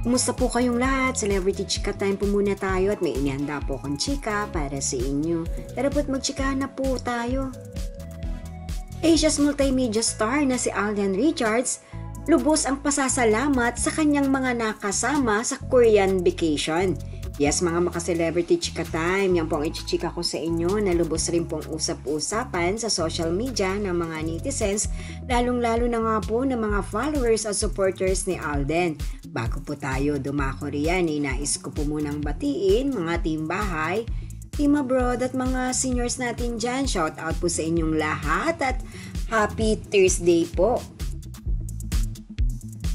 Kumusta po kayong lahat? Celebrity Chika Time po muna tayo at may inihanda po akong chika para sa inyo. Tara po't magchika na po tayo. Asia's multimedia star na si Alden Richards, lubos ang pasasalamat sa kanyang mga nakasama sa Korean vacation. Yes, mga maka-celebrity chika time, yan po ang ichichika ko sa inyo na lubos rin pong usap-usapan sa social media ng mga netizens, lalong-lalo na nga po ng mga followers at supporters ni Alden. Bago po tayo dumako riyan, nais ko po munang batiin mga team bahay, team abroad at mga seniors natin dyan. Shout out po sa inyong lahat at happy Thursday po!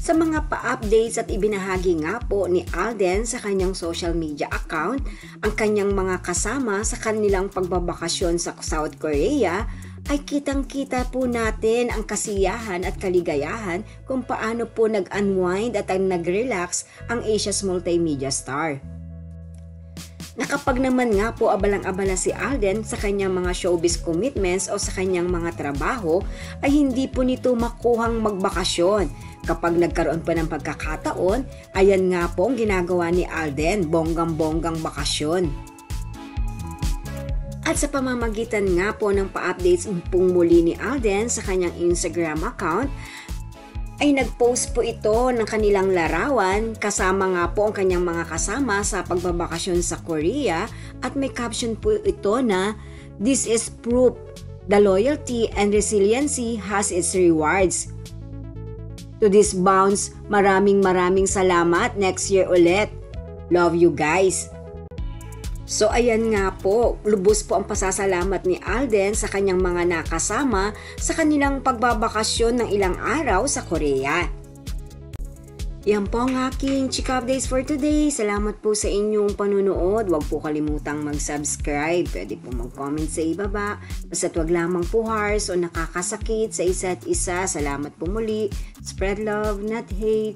Sa mga pa-updates at ibinahagi nga po ni Alden sa kanyang social media account, ang kanyang mga kasama sa kanilang pagbabakasyon sa South Korea, ay kitang-kita po natin ang kasiyahan at kaligayahan kung paano po nag-unwind at nag-relax ang Asia's multimedia star. Nakapag naman nga po abalang-abala si Alden sa kanyang mga showbiz commitments o sa kanyang mga trabaho, ay hindi po nito makuhang magbakasyon. Kapag nagkaroon pa ng pagkakataon, ayan nga po ang ginagawa ni Alden, bonggang-bonggang bakasyon. At sa pamamagitan nga po ng pa-updates pong muli ni Alden sa kanyang Instagram account, ay nag-post po ito ng kanilang larawan kasama nga po ang kanyang mga kasama sa pagbabakasyon sa Korea at may caption po ito na, "This is proof the loyalty and resiliency has its rewards. To this bounce, maraming salamat, next year ulit. Love you guys." So ayan nga po, lubos po ang pasasalamat ni Alden sa kanyang mga nakasama sa kanilang pagbabakasyon ng ilang araw sa Korea. Yan po ang aking chika updates for today. Salamat po sa inyong panunood. Huwag po kalimutang mag-subscribe. Pwede po mag-comment sa ibaba. Basta't wag lamang po harsh o nakakasakit sa isa't isa. Salamat po muli. Spread love, not hate.